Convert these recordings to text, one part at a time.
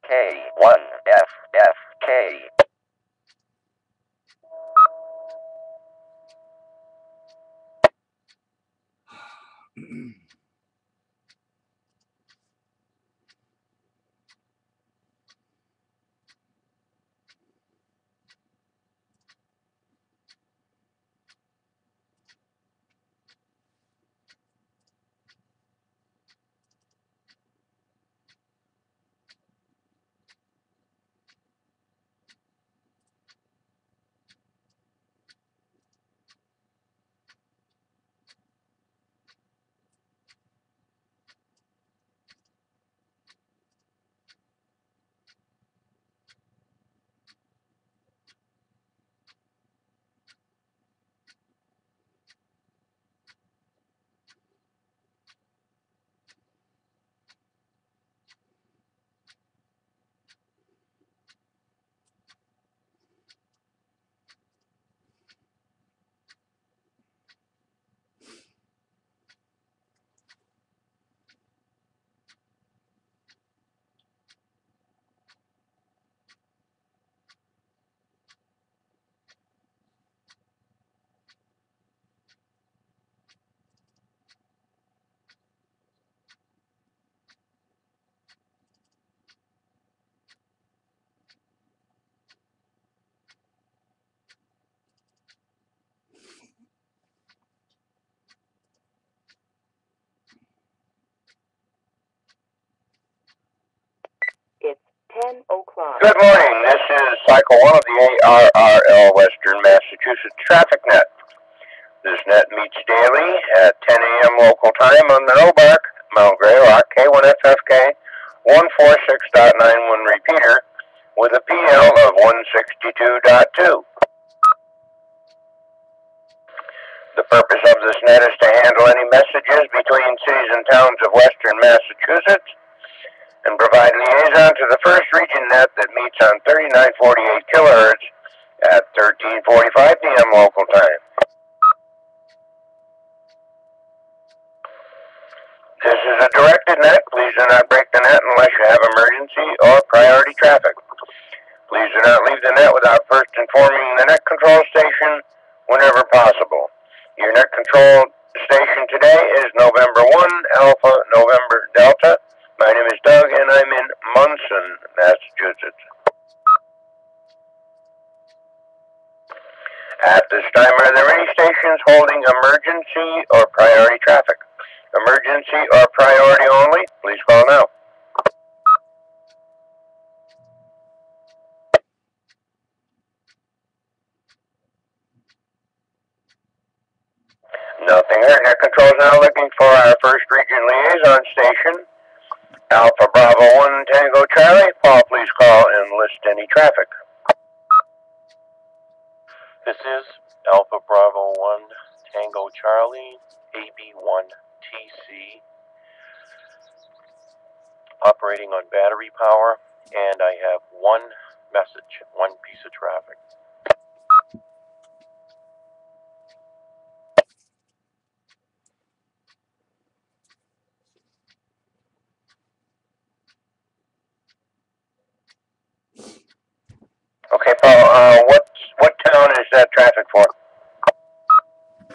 K1FFK. It's 10 o'clock. Good morning. This is Cycle 1 of the ARRL Western Massachusetts Traffic Net. This net meets daily at 10 a.m. local time on the Roebuck, Mount Greylock, K1FFK 146.91 repeater with a PL of 162.2. The purpose of this net is to handle any messages between cities and towns of western Massachusetts and provide liaison to the first region net that meets on 3948 kilohertz at 13:45 p.m. local time. This is a directed net. Please do not break the net unless you have emergency or priority traffic. Please do not leave the net without first informing the net control station whenever possible. Your net control station today is November 1, Alpha, November, Delta. My name is Doug, and I'm in Munson, Massachusetts. At this time, are there any stations holding emergency or priority traffic? Emergency or priority only? Please call now. Nothing. Our net control is now looking for our first region liaison station. Alpha Bravo 1 Tango Charlie. Paul, please call and list any traffic. This is Alpha Bravo 1 Tango Charlie, AB1TC, operating on battery power, and I have one message, one piece of traffic. Okay, Paul, what town is that traffic for?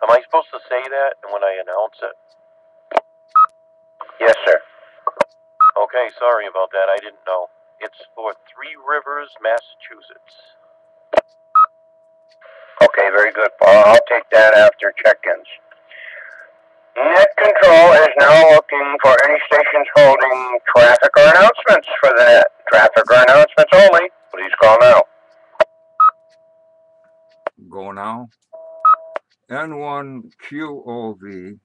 Am I supposed to say that when I announce it? Yes, sir. Okay, sorry about that. I didn't know. It's for Three Rivers, Massachusetts. Okay, very good, Paul. I'll take that after check-ins. Net control is now looking for any stations holding traffic or announcements for the net. Traffic or announcements only. Please call now. Go now. N1 QOV,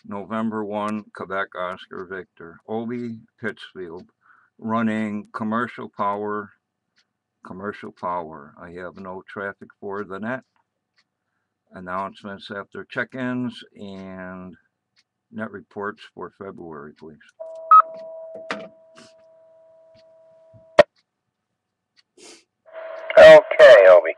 November 1, Quebec Oscar Victor. Obi Pittsfield, running commercial power. I have no traffic for the net. Announcements after check-ins and net reports for February, please. Okay, Obi.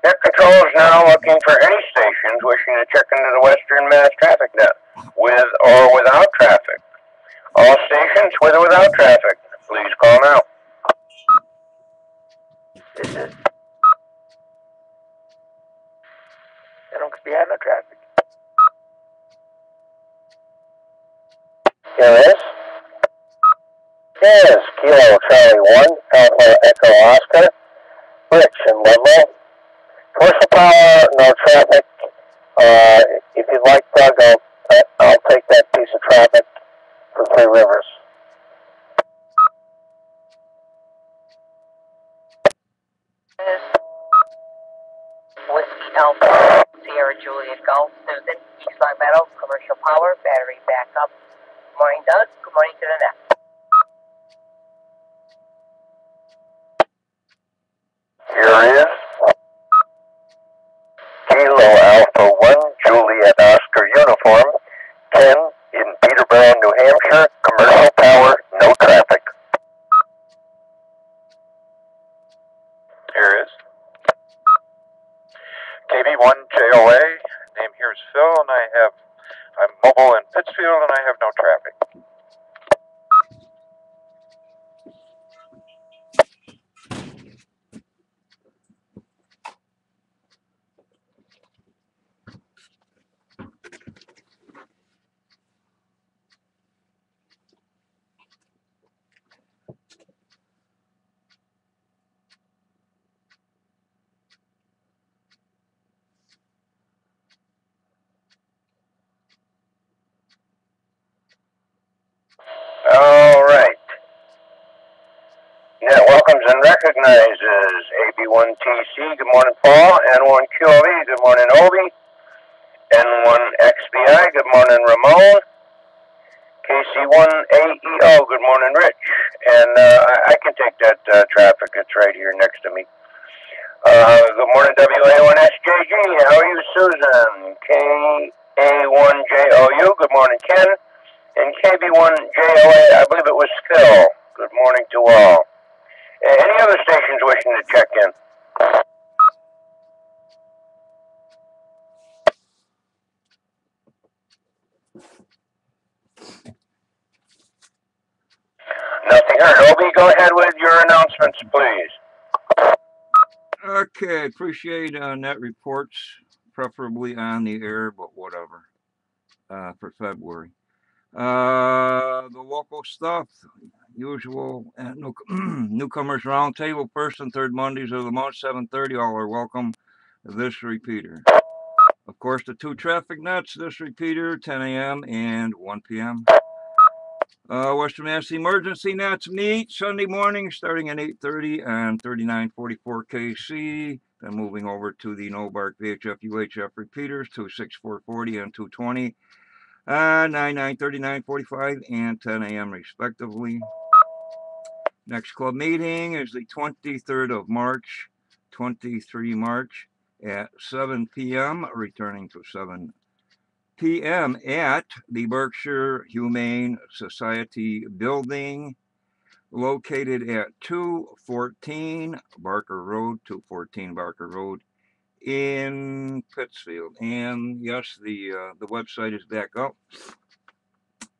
Net control is now looking for any stations wishing to check into the Western Mass traffic net, with or without traffic. All stations with or without traffic, please call is Kilo Charlie 1, Alpha Echo Oscar, Rich in Ludlow. Commercial power, no traffic. If you'd like, Doug, I'll take that piece of traffic for Three Rivers. Whiskey Alpha, Sierra Juliet Golf, Susan, East Long Meadow, commercial power, battery backup. Good morning, Doug. Good morning to the net. Here is Kilo Alpha 1, Juliet Oscar Uniform, 10 in Peterborough, New Hampshire, commercial power, no traffic. Here is KB1JOA. Name here is Phil, and I'm mobile in Pittsfield, and I have no traffic. All right. Net welcomes and recognizes AB1TC, good morning, Paul. N1QLE, good morning, Obi. N1XBI, good morning, Ramon. KC1AEO, good morning, Rich. And I can take that traffic, it's right here next to me. Good morning, WA1SJG, how are you, Susan? KA1JOU, good morning, Ken. And KB1JOA, I believe it was Phil. Good morning to all. Any other stations wishing to check in? Nothing heard. Obi, go ahead with your announcements, please. Okay, appreciate net reports, preferably on the air, but whatever, for February. The local stuff, usual newcomers roundtable, first and third Mondays of the month, 7:30. All are welcome. This repeater. Of course, the two traffic nets, this repeater, 10 a.m. and 1 p.m. Western Mass Emergency Nets meet Sunday morning starting at 8:30 on 3944 KC. Then moving over to the no-bark VHF UHF repeaters, 26440 and 220. 99, 39, 45, and 10 a.m. respectively. Next club meeting is the 23rd of March, 23 March at 7 p.m., returning to 7 p.m. at the Berkshire Humane Society building, located at 214 Barker Road, 214 Barker Road in Pittsfield. And yes, the website is back up.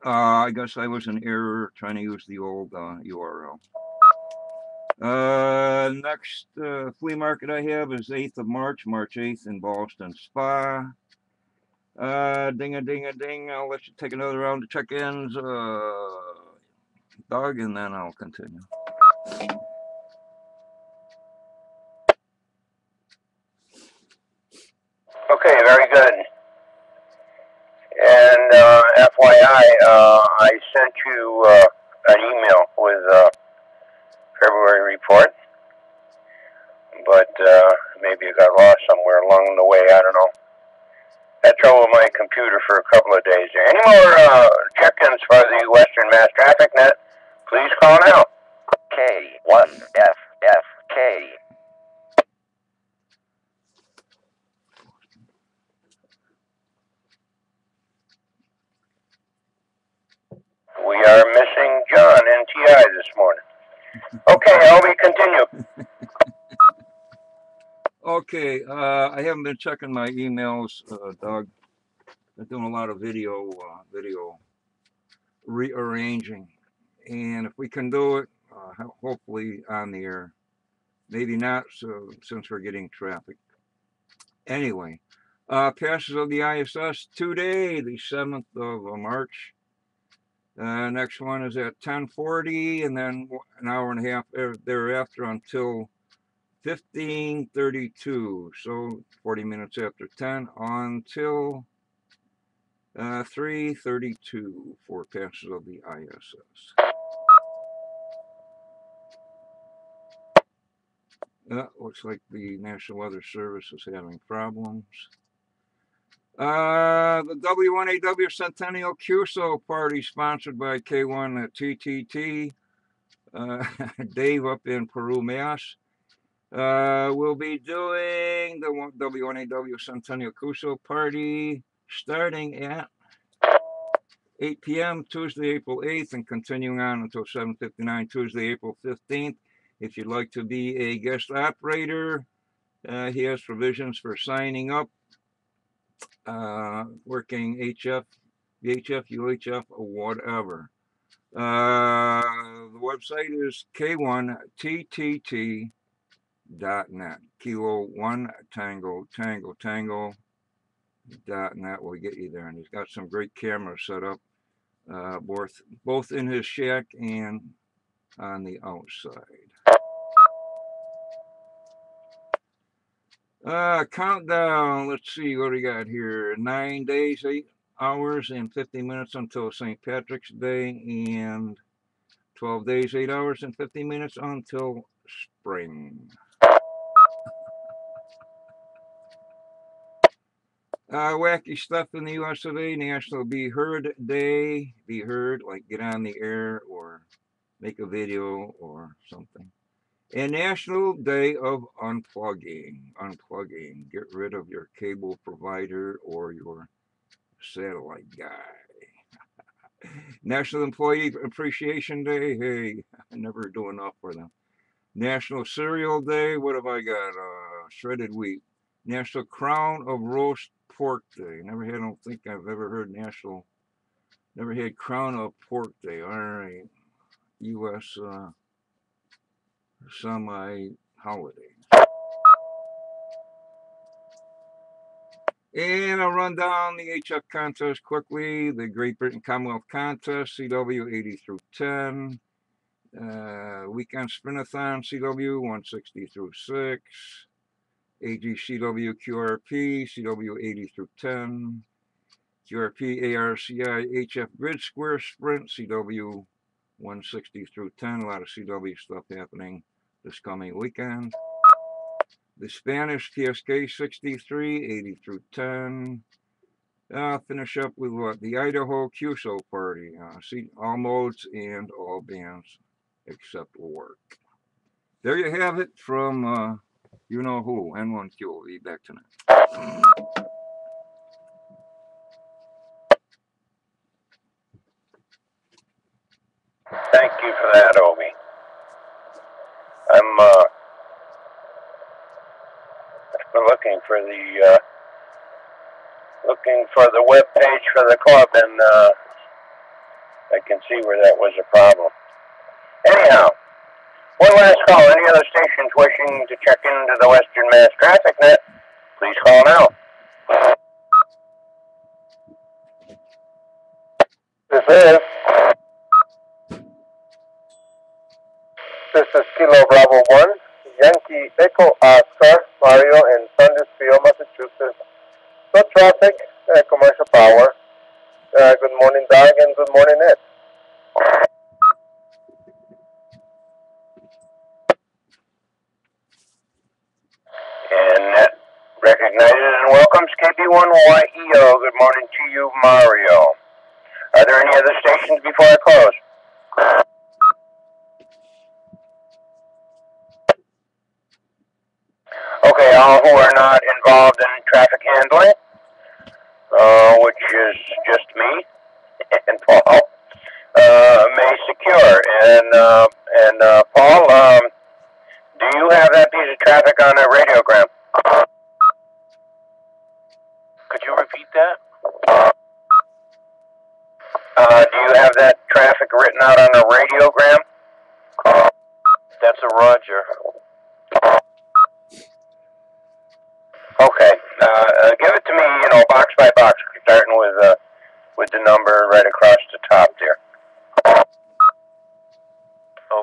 I guess I was in error trying to use the old URL. Next flea market I have is 8th of March, March 8th in Boston Spa. Ding-a-ding-a-ding. I'll let you take another round of check-ins, Doug, and then I'll continue. Okay, very good. And FYI, I sent you an email with February report, but maybe it got lost somewhere along the way, I don't know. Had trouble with my computer for a couple of days. Any more check-ins for the Western Mass Traffic Net, please call now. K1FFK. We are missing John NTI this morning. Okay, Elby, continue. Okay, I haven't been checking my emails, Doug. Been doing a lot of video rearranging, and if we can do it, hopefully on the air. Maybe not, so since we're getting traffic. Anyway, passes of the ISS today, the 7th of March. Next one is at 10:40, and then an hour and a half thereafter until 15:32. So 40 minutes after 10 until 3:32 for passes of the ISS. Looks like the National Weather Service is having problems. The W1AW Centennial QSO party sponsored by K1 TTT. Dave up in Peru, Mass. We'll be doing the W1AW Centennial QSO party starting at 8 p.m. Tuesday, April 8th, and continuing on until 7:59 Tuesday, April 15th. If you'd like to be a guest operator, he has provisions for signing up, working HF, VHF, UHF, or whatever. The website is k1ttt.net. Kilo 1 Tango Tango Tango.net will get you there. And he's got some great cameras set up, both in his shack and on the outside. Countdown. Let's see what we got here. 9 days, 8 hours, and 50 minutes until St. Patrick's Day, and 12 days, 8 hours, and 50 minutes until spring. Wacky stuff in the US of A. National Be Heard Day. Be heard, like get on the air or make a video or something. And National Day of Unplugging. Unplugging. Get rid of your cable provider or your satellite guy. National Employee Appreciation Day. Hey, I never do enough for them. National Cereal Day. What have I got? Shredded wheat. National Crown of Roast Pork Day. I don't think I've ever heard never had Crown of Pork Day. All right. U.S. semi-holiday. And I'll run down the HF contest quickly. The Great Britain Commonwealth Contest, CW 80 through 10. Weekend Sprintathon, CW 160 through 6. AGCW QRP, CW 80 through 10. QRP ARCI HF Grid Square Sprint, CW 160 through 10. A lot of CW stuff happening this coming weekend. The Spanish TSK 63, 80 through 10. I'll finish up with what? The Idaho QSO party. See all modes and all bands except work. There you have it from you know who, N1Q. We'll be back tonight. Thank you for that, Obi. I'm looking for the web page for the club, and I can see where that was a problem. Anyhow, one last call. Any other stations wishing to check into the Western Mass Traffic Net, please call now. This is Kilo Bravo 1, Yankee Echo Oscar, Mario in Sandusfield, Massachusetts. No traffic, commercial power. Good morning, Doug, and good morning, Ed. And that recognizes and welcomes KB1YEO. Good morning to you, Mario. Are there any other stations before I close? Okay, all who are not involved in traffic handling, which is just me and Paul, may secure. And Paul, do you have that piece of traffic on a radiogram? Could you repeat that? Do you have that traffic written out on a radiogram? That's a Roger. Okay. Give it to me, box by box, starting with the number right across the top there.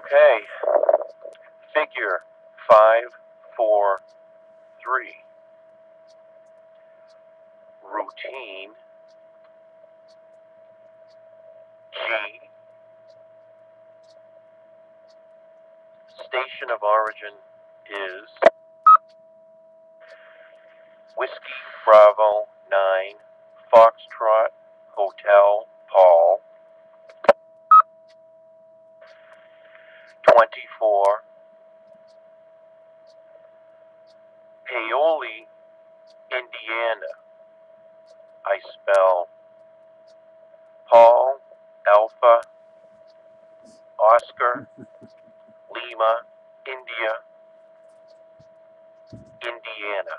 Okay. Figure 543. Routine G. Station of origin is Whiskey Bravo 9 Foxtrot Hotel Paul 24 Paoli, Indiana. I spell Paul Alpha Oscar Lima India Indiana.